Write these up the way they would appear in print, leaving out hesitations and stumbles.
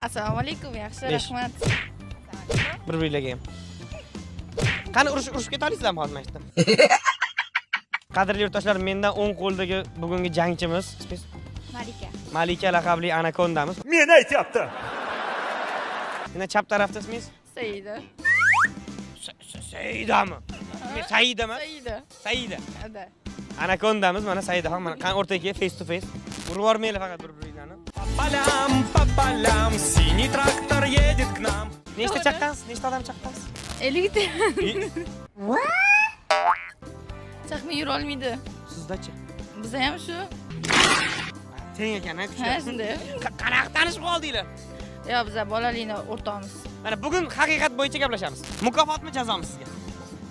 Assalomu alaykum, yaxshi, Besh. rahmat. Bir-birlarga ham. Qani urushib ketolysizlarmi hozir mana shunda? Qadrli yurtdoshlar, mendan o'ng qo'ldagi bugungi jangchimiz Malika laqabli anakondamiz. Meni aytyapti. Yana chap tarafda ismingiz? Saida. Saidami? Men Saidami? Saida. Ada. Anakondamiz mana Saida ham mana qani o'rtaga face to face. Urib yormanglar faqat bir-biringlarni. По полям, синий трактор едет к нам. Nechta chaqqansiz? Nechta odam chaqqansiz? 50 ta. Chaqmay yura olmaydi. Sizdachi? Bizda ham shu. Teng ekan, Ha, aytishlar. shunday. Qanaqa tanishib qoldinglar? Yo, bizlar bolalikni o'rtoqmiz. Mana bugun haqiqat bo'yicha gaplashamiz. Mukofotmi, jazomi sizga?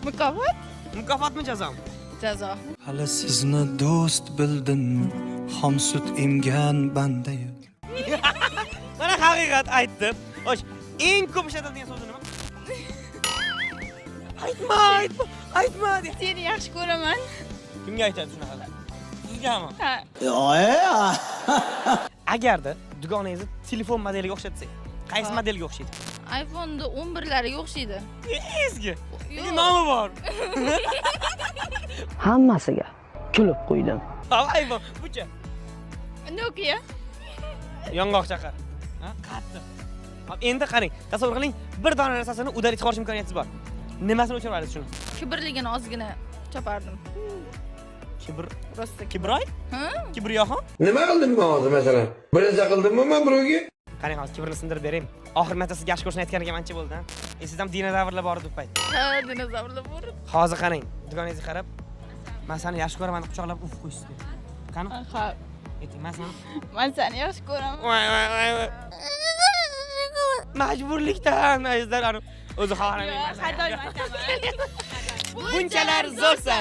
Mukofot? Mukofotmi, jazomi? Jazo. Hali sizni do'st bildim, xom sut emgan bandayim. Mana haqiqat aytdim. Xo'sh, eng ko'p ishlatadigan so'zi nima? Aytma de. Seni yaxshi ko'raman. Kimga aytadi shunaqa? Sizgami? Ha. Agarda dugonangizni telefon modeliga o'xshatsak, qaysi modelga o'xshaydi? iPhone'da 11lariga o'xshaydi. Ezgi. Nega nomi bor? Hammasiga kulib qo'ydim. iPhone bucha. Nokia. Yong'oq chaqar. Ha, qattiq. Hop, endi qarang, tasavvur qiling, bir dona narsasini udalib chiqarish imkoniyati bor. Nimasini o'chirib olasiz shuni? Kibrligini ozgina chopardim. Kibr, Prosta. kibroy? Ha? Kibriyohim? Nima qildim men hozir masalan? Birinchi qildimmi men birovga? Qarang, hozir kibrni sindirib beraymi? Oxir marta sizga yaxshi ko'rishni aytganiga ancha bo'ldi, ha? Siz ham dinozavrlar bor edi u payt. Ha, dinozavrlar bor. Hozir qarang, dugonangizga qarab, men seni yaxshi ko'raman deb quchoqlab uf qo'yishdi. Qani? Ha. Ayting, men seni. Men seni yaxshi ko'raman. Voy. Majburlikdan, azizlar, o'zi xohlamayman. Xato aytaman. Bunchalar zo'rsan.